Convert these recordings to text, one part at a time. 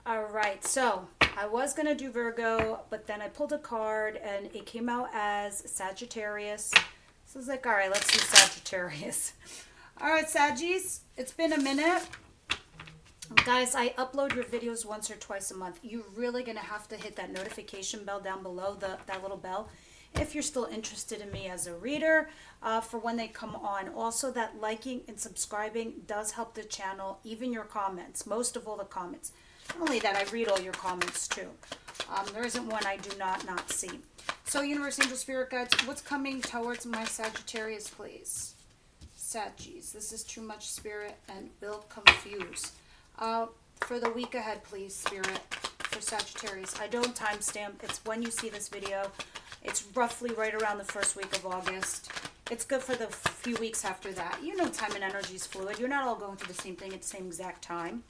All right, so I was going to do Virgo, but then I pulled a card and it came out as Sagittarius. So I was like, all right, let's do Sagittarius. All right, Saggies, it's been a minute. Guys, I upload your videos once or twice a month. You're really going to have to hit that notification bell down below, that little bell, if you're still interested in me as a reader for when they come on. Also, that liking and subscribing does help the channel, even your comments, most of all the comments. Not only that, I read all your comments too. There isn't one I do not see. So, Universe, Angel, Spirit Guides, what's coming towards my Sagittarius, please? Saggies, this is too much spirit and will confuse. For the week ahead, please, Spirit, for Sagittarius. I don't timestamp. It's when you see this video. It's roughly right around the first week of August. It's good for the few weeks after that. You know, time and energy is fluid. You're not all going through the same thing at the same exact time.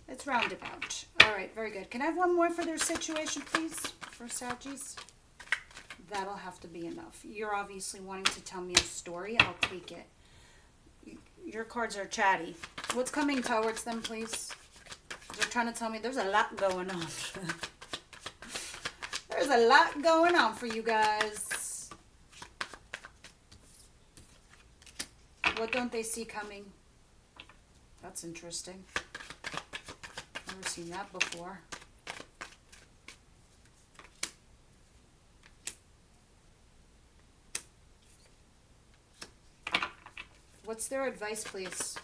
It's roundabout. All right, very good. Can I have one more for their situation, please, for Saggies? That'll have to be enough. You're obviously wanting to tell me a story. I'll take it. Your cards are chatty. What's coming towards them, please? They're trying to tell me there's a lot going on. There's a lot going on for you guys. What don't they see coming? That's interesting. Never seen that before. What's their advice, please?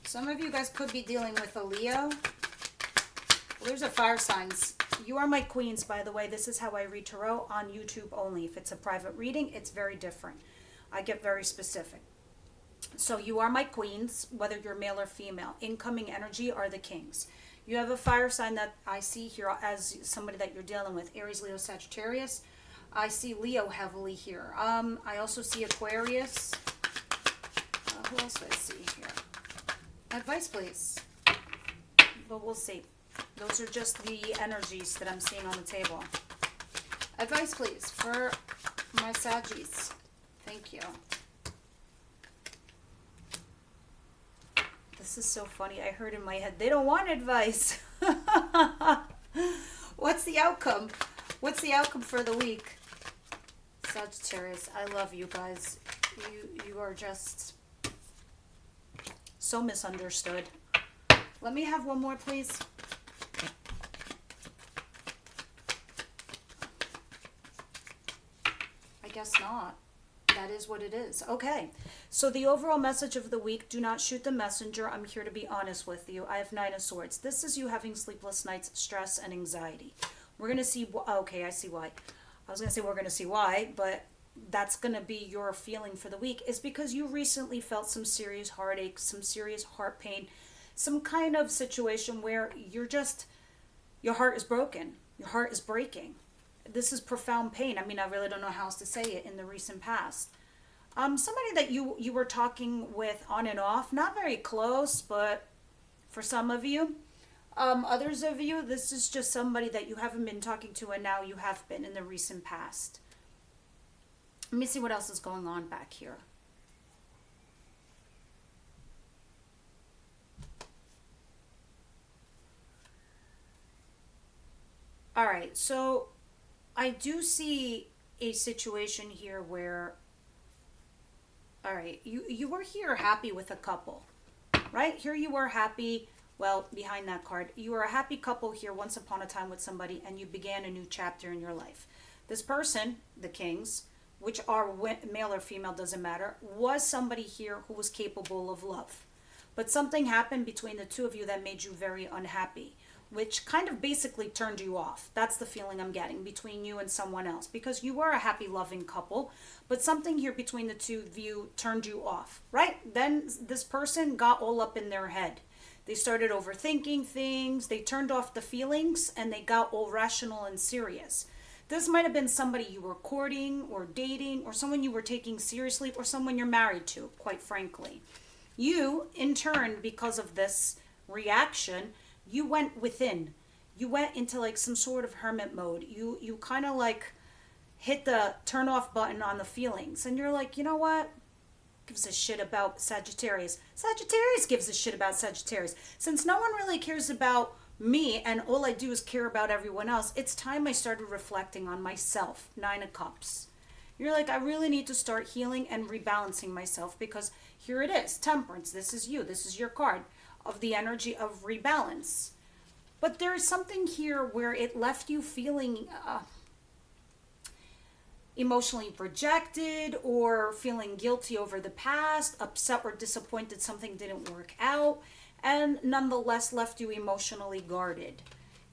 Some of you guys could be dealing with a Leo. Well, there's a fire signs. You are my queens, by the way. This is how I read tarot on YouTube only. If it's a private reading, it's very different. I get very specific. So you are my queens, whether you're male or female. Incoming energy are the kings. You have a fire sign that I see here as somebody that you're dealing with. Aries, Leo, Sagittarius. I see Leo heavily here. I also see Aquarius. Who else do I see here? Advice, please. But we'll see. Those are just the energies that I'm seeing on the table. Advice, please, for my Saggies. Thank you. This is so funny. I heard in my head, they don't want advice. What's the outcome? What's the outcome for the week? Sagittarius, I love you guys. You are just so misunderstood. Let me have one more, please. I guess not. That is what it is. Okay. So the overall message of the week, do not shoot the messenger. I'm here to be honest with you. I have 9 of Swords. This is you having sleepless nights, stress, and anxiety. We're going to see... Okay, I see why. I was going to say we're going to see why, but that's going to be your feeling for the week, is because you recently felt some serious heartache, some serious heart pain, some kind of situation where you're just... Your heart is broken. Your heart is breaking. This is profound pain. I mean, I really don't know how else to say it in the recent past. Somebody that you were talking with on and off, not very close, but for some of you, others of you, this is just somebody that you haven't been talking to and now you have been in the recent past. Let me see what else is going on back here. All right, so I do see a situation here where, all right, you were here happy with a couple, right? Here you were happy, well, behind that card, you were a happy couple here once upon a time with somebody, and you began a new chapter in your life. This person, the kings, which are male or female, doesn't matter, was somebody here who was capable of love. But something happened between the two of you that made you very unhappy, which kind of basically turned you off. That's the feeling I'm getting between you and someone else, because you were a happy, loving couple, but something here between the two of you turned you off, right? Then this person got all up in their head. They started overthinking things, they turned off the feelings, and they got all rational and serious. This might have been somebody you were courting or dating, or someone you were taking seriously, or someone you're married to, quite frankly. You, in turn, because of this reaction, you went within. You went into like some sort of hermit mode. You kind of like hit the turn off button on the feelings. And you're like, you know what? gives a shit about Sagittarius? Sagittarius gives a shit about Sagittarius. Since no one really cares about me and all I do is care about everyone else, it's time I started reflecting on myself. 9 of Cups. You're like, I really need to start healing and rebalancing myself, because here it is, Temperance. This is you. This is your card of the energy of rebalance. But there's something here where it left you feeling emotionally rejected, or feeling guilty over the past, upset or disappointed something didn't work out, and nonetheless left you emotionally guarded.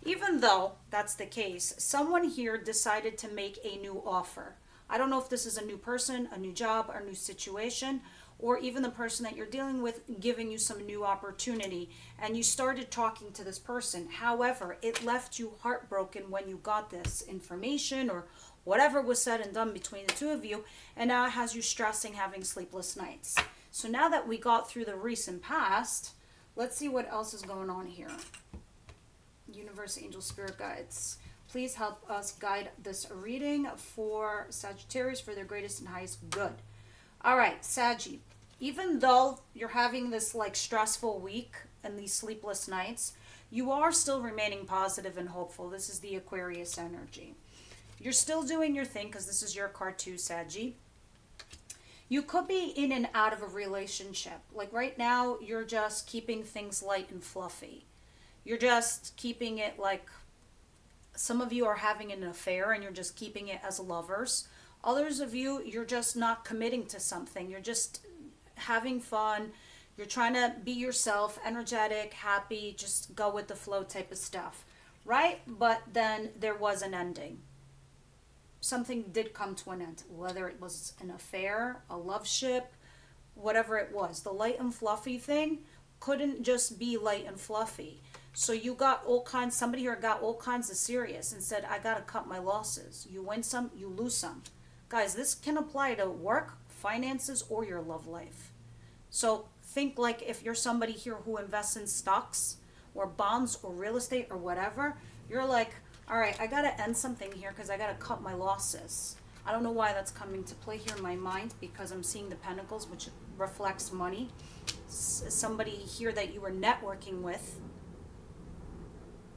Even though that's the case, someone here decided to make a new offer. I don't know if this is a new person, a new job, or a new situation, or even the person that you're dealing with giving you some new opportunity, and you started talking to this person. However, it left you heartbroken when you got this information or whatever was said and done between the two of you, and now it has you stressing, having sleepless nights. So now that we got through the recent past, let's see what else is going on here. Universe, angel, spirit guides, please help us guide this reading for Sagittarius for their greatest and highest good. All right, Saggy, even though you're having this like stressful week and these sleepless nights, you are still remaining positive and hopeful. This is the Aquarius energy. You're still doing your thing, because this is your card too, Saggy. You could be in and out of a relationship. Like right now, you're just keeping things light and fluffy. You're just keeping it like, some of you are having an affair and you're just keeping it as lovers. Others of you, you're just not committing to something. You're just having fun. You're trying to be yourself, energetic, happy, just go with the flow type of stuff, right? But then there was an ending. Something did come to an end, whether it was an affair, a love ship, whatever it was. The light and fluffy thing couldn't just be light and fluffy. So you got all kinds, somebody here got all kinds of serious and said, I got to cut my losses. You win some, you lose some. Guys, this can apply to work, finances, or your love life. So think like if you're somebody here who invests in stocks or bonds or real estate or whatever, you're like, all right, I got to end something here because I got to cut my losses. I don't know why that's coming to play here in my mind, because I'm seeing the Pentacles, which reflects money. Somebody here that you were networking with,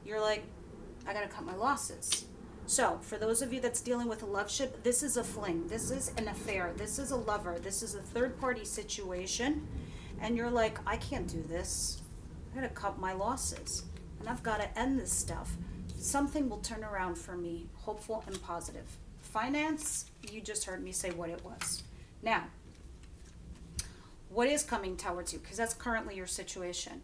you're like, I got to cut my losses. So for those of you that's dealing with a love ship, this is a fling. This is an affair. This is a lover. This is a third party situation. And you're like, I can't do this. I got to cut my losses. And I've got to end this stuff. Something will turn around for me, hopeful and positive. Finance, you just heard me say what it was. Now, what is coming towards you? Because that's currently your situation.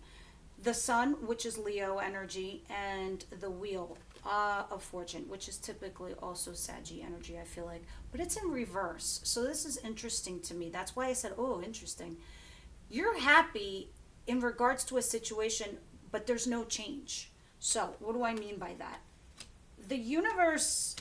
The Sun, which is Leo energy, and the Wheel of Fortune, which is typically also Saggy energy, I feel like. But it's in reverse. So this is interesting to me. That's why I said, oh, interesting. You're happy in regards to a situation, but there's no change. So what do I mean by that? The universe,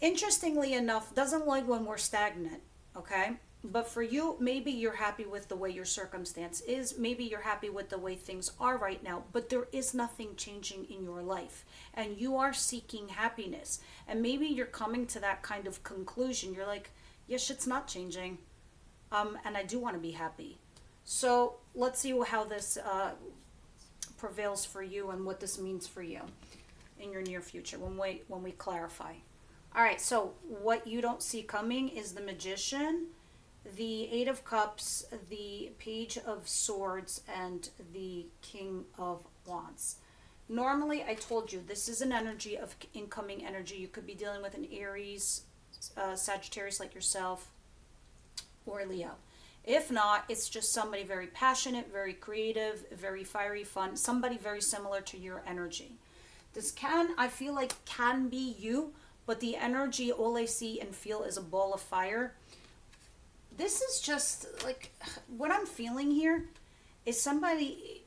interestingly enough, doesn't like when we're stagnant, okay? But for you, maybe you're happy with the way your circumstance is. Maybe you're happy with the way things are right now, but there is nothing changing in your life. And you are seeking happiness. And maybe you're coming to that kind of conclusion. You're like, yeah, shit's not changing. And I do want to be happy. So let's see how this prevails for you and what this means for you in your near future when we clarify. All right, so what you don't see coming is the Magician, the Eight of Cups, the Page of Swords, and the King of Wands. Normally, I told you, this is an energy of incoming energy. You could be dealing with an Aries, Sagittarius like yourself, or Leo. If not, it's just somebody very passionate, very creative, very fiery, fun, somebody very similar to your energy. This I feel like can be you, but the energy, all I see and feel is a ball of fire. This is just like, what I'm feeling here is somebody,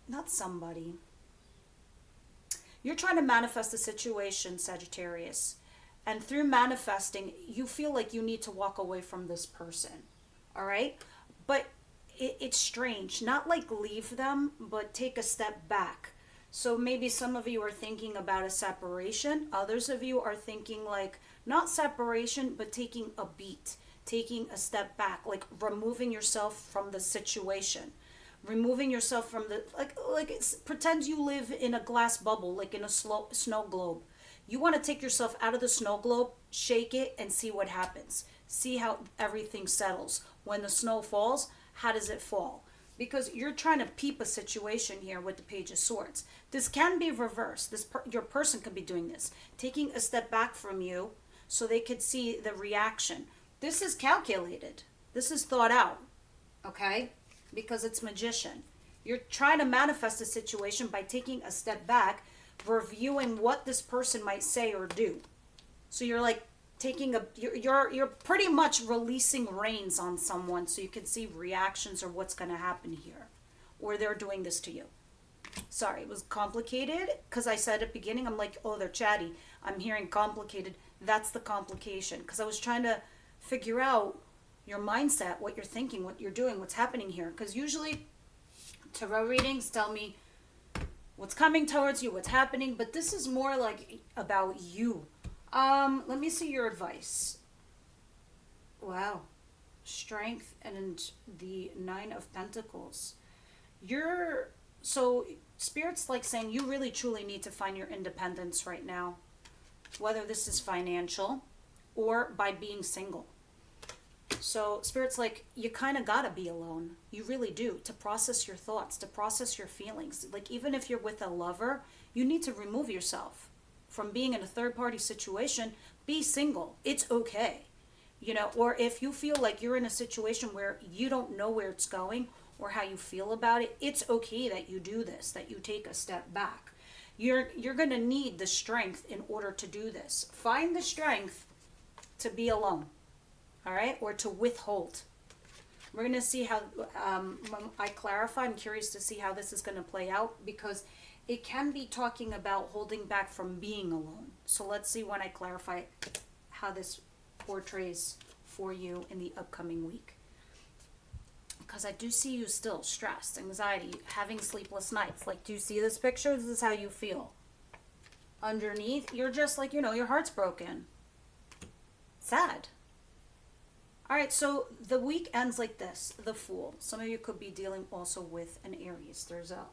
not somebody. You're trying to manifest a situation, Sagittarius. And through manifesting, you feel like you need to walk away from this person. All right? But it's strange. Not like leave them, but take a step back. So maybe some of you are thinking about a separation. Others of you are thinking like, not separation, but taking a beat. taking a step back, like removing yourself from the situation, removing yourself from the, pretend you live in a glass bubble, like in a snow globe. You want to take yourself out of the snow globe, shake it, and see what happens. See how everything settles. When the snow falls, how does it fall? Because you're trying to peep a situation here with the Page of Swords. This can be reversed. Your person could be doing this, taking a step back from you so they could see the reaction. This is calculated. This is thought out, okay? Because it's Magician. You're trying to manifest a situation by taking a step back, reviewing what this person might say or do. So you're like you're pretty much releasing reins on someone so you can see reactions or what's going to happen here, or they're doing this to you. Sorry, it was complicated because I said at the beginning, I'm like, oh, they're chatty. I'm hearing complicated. That's the complication, because I was trying to figure out your mindset, what you're thinking, what you're doing, what's happening here. Because usually tarot readings tell me what's coming towards you, what's happening, but this is more like about you. Let me see your advice. Wow. Strength and the 9 of Pentacles. So Spirit's like saying you really truly need to find your independence right now. Whether this is financial or by being single. So Spirit's like, you kind of gotta be alone. You really do, to process your thoughts, to process your feelings. Like, even if you're with a lover, you need to remove yourself from being in a third-party situation. Be single. It's okay. You know, or if you feel like you're in a situation where you don't know where it's going or how you feel about it, it's okay that you do this, that you take a step back. You're going to need the strength in order to do this. Find the strength to be alone, all right, or to withhold. We're going to see how, when I clarify, I'm curious to see how this is going to play out, because it can be talking about holding back from being alone. So let's see when I clarify how this portrays for you in the upcoming week. Because I do see you still stressed, anxiety, having sleepless nights. Like, do you see this picture? This is how you feel. Underneath, you're just like, your heart's broken. Sad. All right, so the week ends like this, the Fool. Some of you could be dealing also with an Aries. There's a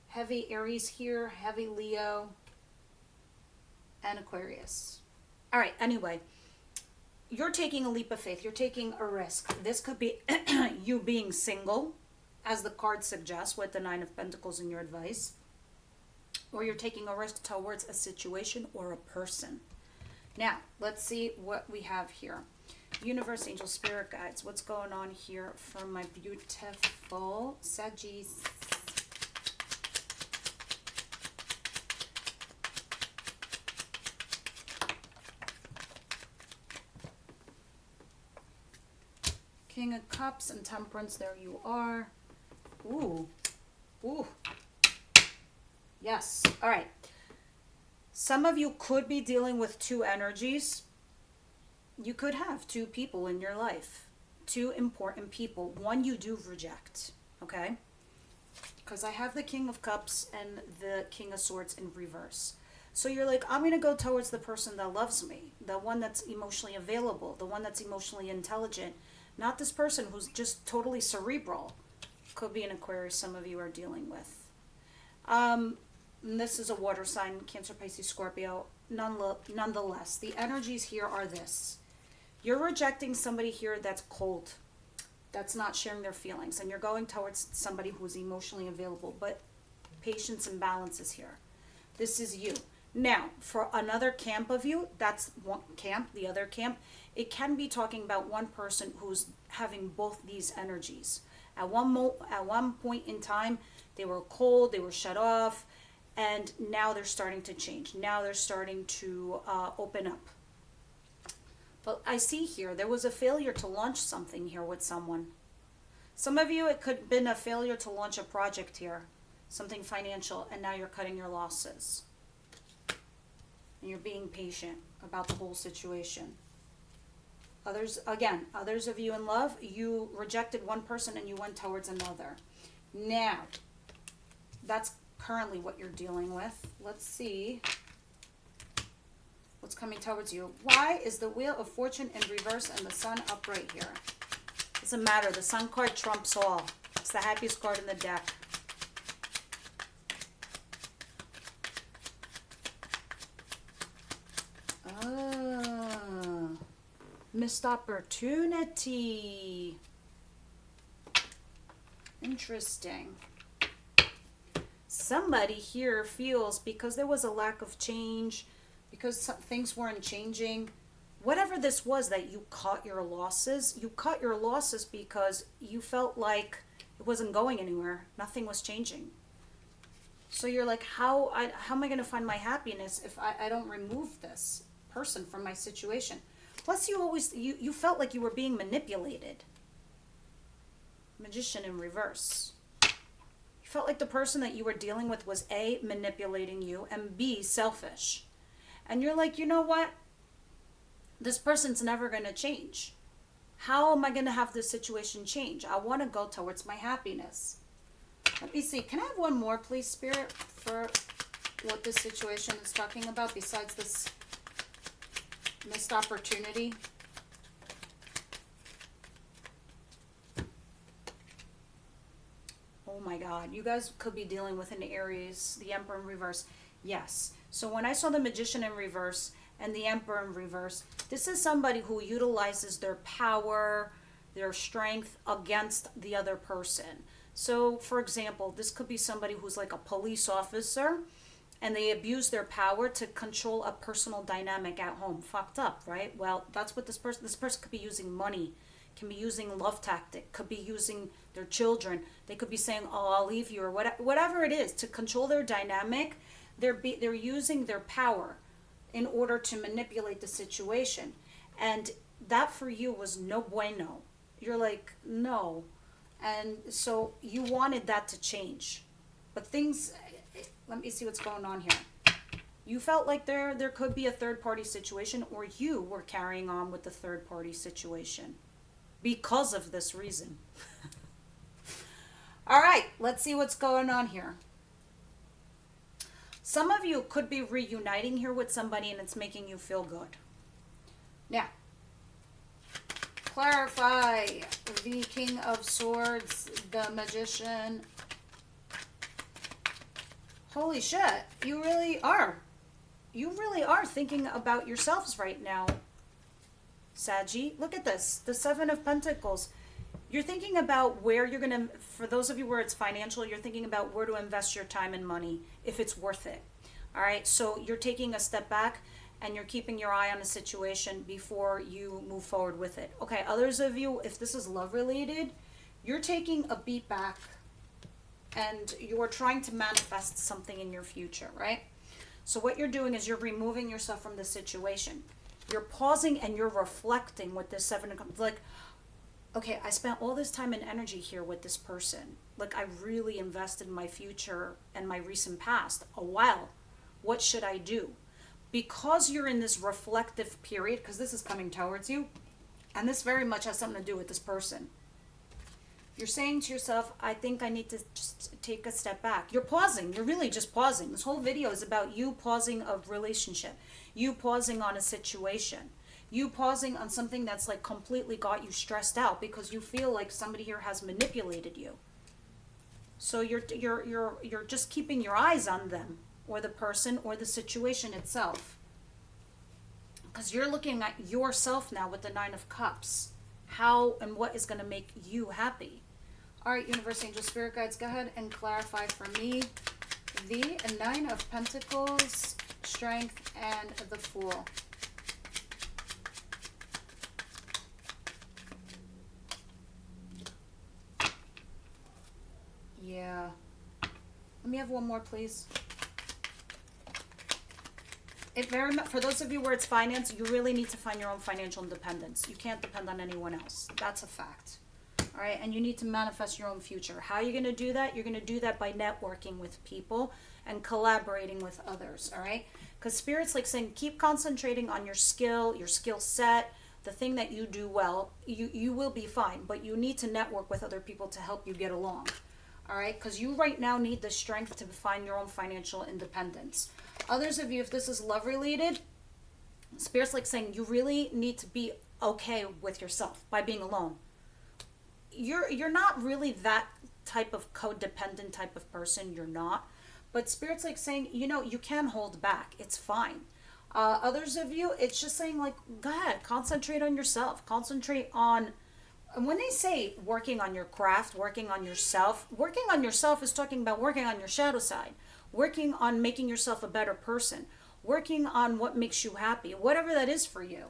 heavy Aries here, heavy Leo, and Aquarius. All right, anyway. You're taking a leap of faith. You're taking a risk. This could be you being single, as the card suggests, with the 9 of Pentacles in your advice. Or you're taking a risk towards a situation or a person. Now, let's see what we have here. Universe, angel, spirit guides. What's going on here for my beautiful Sagis? King of Cups and Temperance, there you are. Ooh. Ooh. Yes. All right. Some of you could be dealing with 2 energies. You could have 2 people in your life. 2 important people. One you do reject. Okay? Because I have the King of Cups and the King of Swords in reverse. So you're like, I'm going to go towards the person that loves me. The one that's emotionally available. The one that's emotionally intelligent. Not this person who's just totally cerebral. Could be an Aquarius some of you are dealing with. This is a water sign, Cancer, Pisces, Scorpio. Nonetheless, the energies here are this. You're rejecting somebody here that's cold, that's not sharing their feelings, and you're going towards somebody who's emotionally available, but patience and balance is here. This is you. Now, for another camp of you, that's one camp, the other camp, it can be talking about one person who's having both these energies. At one point in time, they were cold, they were shut off, and now they're starting to change. Now they're starting to open up. But I see here, there was a failure to launch something here with someone. Some of you, it could have been a failure to launch a project here, something financial, and now you're cutting your losses. And you're being patient about the whole situation. Others of you in love, you rejected one person and you went towards another. Now, that's currently what you're dealing with. Let's see What's coming towards you? Why is the Wheel of Fortune in reverse and the Sun upright here? Doesn't matter. The Sun card trumps all. It's the happiest card in the deck. Oh, missed opportunity. Interesting. Somebody here feels because there was a lack of change, because things weren't changing, whatever this was, that you cut your losses. You cut your losses because you felt like it wasn't going anywhere. Nothing was changing. So you're like, how am I going to find my happiness if I don't remove this person from my situation? Plus, you felt like you were being manipulated. Magician in reverse. You felt like the person that you were dealing with was A, manipulating you, and B, selfish. And you're like, you know what? This person's never going to change. How am I going to have this situation change? I want to go towards my happiness. Let me see. Can I have one more, please, Spirit, for what this situation is talking about besides this missed opportunity? Oh my God. You guys could be dealing with an Aries, the Emperor in reverse. Yes. So when I saw the Magician in reverse and the Emperor in reverse, this is somebody who utilizes their power, their strength against the other person. So, for example, this could be somebody who's like a police officer and they abuse their power to control a personal dynamic at home. Fucked up, right? Well, that's what this person could be using money, can be using love tactic, could be using their children. They could be saying, oh, I'll leave you, or whatever it is to control their dynamic. They're using their power in order to manipulate the situation. And that for you was no bueno. You're like, no. And so you wanted that to change. But things, let me see what's going on here. You felt like there could be a third party situation, or you were carrying on with the third party situation because of this reason. All right, let's see what's going on here. Some of you could be reuniting here with somebody and it's making you feel good. Now, clarify the King of Swords, the Magician. Holy shit, you really are. You really are thinking about yourselves right now, Saggy. Look at this, the Seven of Pentacles. You're thinking about where you're going to, for those of you where it's financial, you're thinking about where to invest your time and money, if it's worth it. All right, so you're taking a step back and you're keeping your eye on a situation before you move forward with it. Okay, others of you, if this is love related, you're taking a beat back and you're trying to manifest something in your future, right? So what you're doing is you're removing yourself from the situation. You're pausing and you're reflecting with this Seven of Cups. Like, okay, I spent all this time and energy here with this person. Like, I really invested in my future and my recent past a while. What should I do? Because you're in this reflective period, because this is coming towards you, and this very much has something to do with this person. You're saying to yourself, I think I need to just take a step back. You're pausing. You're really just pausing. This whole video is about you pausing a relationship, you pausing on a situation, you pausing on something that's like completely got you stressed out because you feel like somebody here has manipulated you. So you're just keeping your eyes on them, or the person, or the situation itself. Because you're looking at yourself now with the Nine of Cups. How and what is going to make you happy? All right, Universe, Angel, Spirit Guides, go ahead and clarify for me the Nine of Pentacles, Strength, and the Fool. Yeah. Let me have one more, please. It very much, for those of you where it's finance, you really need to find your own financial independence. You can't depend on anyone else. That's a fact. All right, and you need to manifest your own future. How are you going to do that? You're going to do that by networking with people and collaborating with others, all right? Because Spirit's like saying, keep concentrating on your skill set, the thing that you do well. You will be fine, but you need to network with other people to help you get along, all right? Because you right now need the strength to find your own financial independence. Others of you, if this is love related, Spirit's like saying you really need to be okay with yourself by being alone. You're not really that type of codependent type of person. You're not. But Spirit's like saying, you can hold back. It's fine. Others of you, it's just saying like, go ahead, concentrate on yourself. Concentrate on, and when they say working on your craft, working on yourself is talking about working on your shadow side, working on making yourself a better person, working on what makes you happy, whatever that is for you.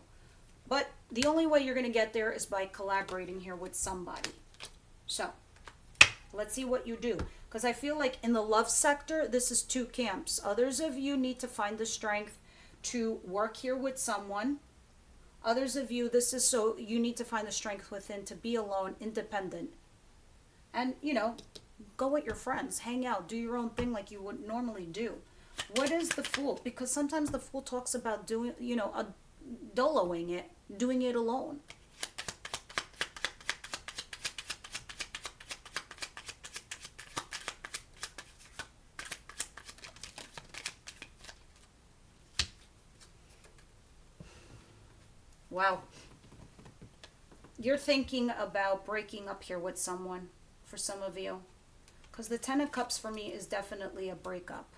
But the only way you're going to get there is by collaborating here with somebody. So let's see what you do. Because I feel like in the love sector, this is two camps. Others of you need to find the strength to work here with someone. Others of you, this is so you need to find the strength within to be alone, independent. And, go with your friends, hang out, do your own thing like you would normally do. What is the Fool? Because sometimes the Fool talks about doing, doloing it, doing it alone. Wow. You're thinking about breaking up here with someone, for some of you. Because the Ten of Cups for me is definitely a breakup.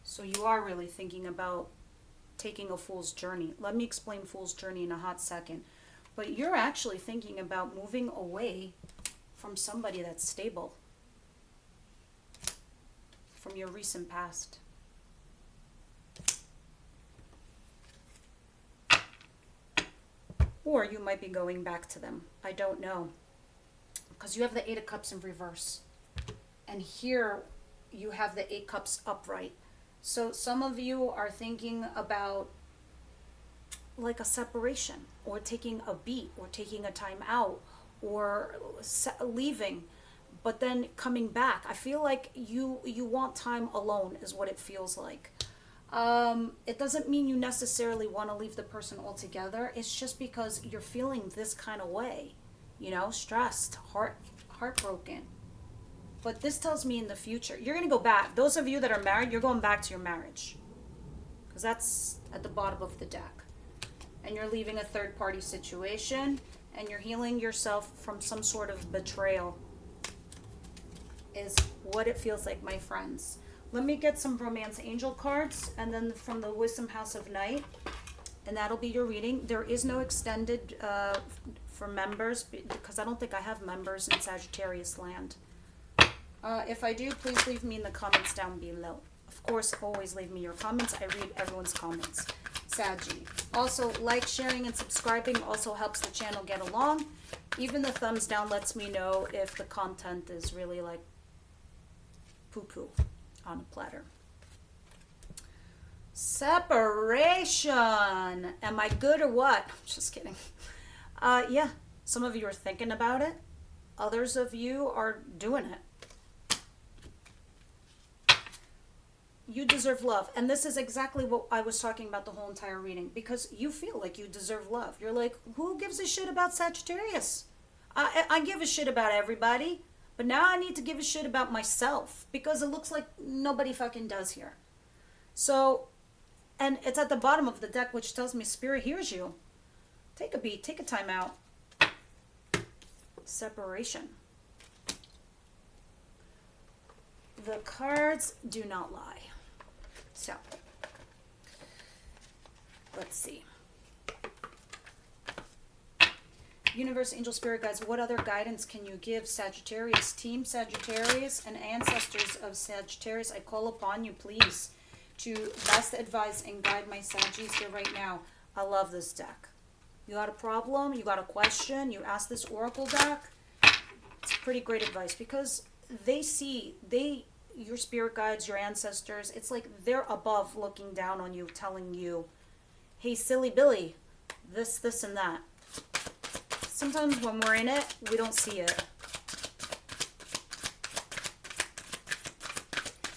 So you are really thinking about taking a Fool's journey. Let me explain Fool's journey in a hot second. But you're actually thinking about moving away from somebody that's stable. From your recent past. Or you might be going back to them. I don't know. Because you have the Eight of Cups in reverse. And here you have the Eight Cups upright. So some of you are thinking about like a separation, or taking a beat, or taking a time out, or leaving, but then coming back. I feel like you want time alone is what it feels like. It doesn't mean you necessarily want to leave the person altogether. It's just because you're feeling this kind of way, stressed, heartbroken. But this tells me in the future, you're going to go back. Those of you that are married, you're going back to your marriage. Because that's at the bottom of the deck. And you're leaving a third party situation, and you're healing yourself from some sort of betrayal. Is what it feels like, my friends. Let me get some romance angel cards, and then from the Wisdom House of Night, and that'll be your reading. There is no extended for members, because I don't think I have members in Sagittarius land. If I do, please leave me in the comments down below. Of course, always leave me your comments. I read everyone's comments. Saggy. Also, like, sharing, and subscribing also helps the channel get along. Even the thumbs down lets me know if the content is really like poo-poo on a platter. Separation. Am I good or what? Just kidding. Yeah, some of you are thinking about it. Others of you are doing it. You deserve love. And this is exactly what I was talking about the whole entire reading. Because you feel like you deserve love. You're like, who gives a shit about Sagittarius? I give a shit about everybody. But now I need to give a shit about myself. Because it looks like nobody fucking does here. So, and it's at the bottom of the deck, which tells me Spirit hears you. Take a beat. Take a time out. Separation. The cards do not lie. So, let's see. Universe, angel, spirit guides, what other guidance can you give Sagittarius, team Sagittarius, and ancestors of Sagittarius? I call upon you, please, to best advise and guide my Saggies here right now. I love this deck. You got a problem, you got a question, you ask this oracle deck. It's pretty great advice because your spirit guides, your ancestors, it's like they're above looking down on you, telling you, hey, silly Billy, this, and that. Sometimes when we're in it, we don't see it.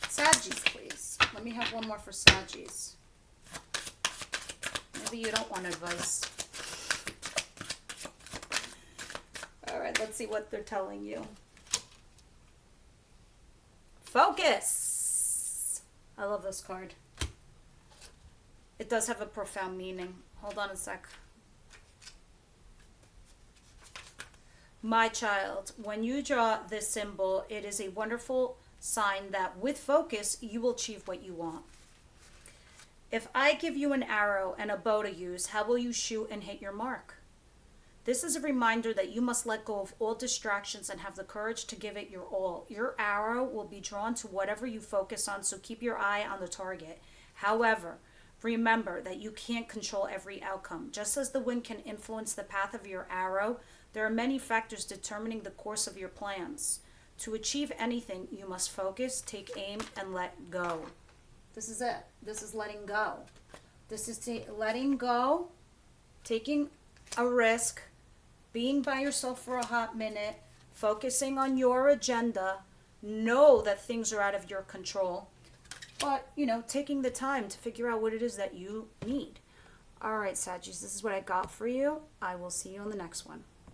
Saggies, please. Let me have one more for Saggies. Maybe you don't want advice. All right, let's see what they're telling you. Focus. I love this card. It does have a profound meaning. Hold on a sec. My child, when you draw this symbol, it is a wonderful sign that with focus, you will achieve what you want. If I give you an arrow and a bow to use, how will you shoot and hit your mark? This is a reminder that you must let go of all distractions and have the courage to give it your all. Your arrow will be drawn to whatever you focus on, so keep your eye on the target. However, remember that you can't control every outcome. Just as the wind can influence the path of your arrow, there are many factors determining the course of your plans. To achieve anything, you must focus, take aim, and let go. This is it. This is letting go. This is letting go, taking a risk, being by yourself for a hot minute, focusing on your agenda. Know that things are out of your control, but, taking the time to figure out what it is that you need. All right, Saggies, this is what I got for you. I will see you on the next one.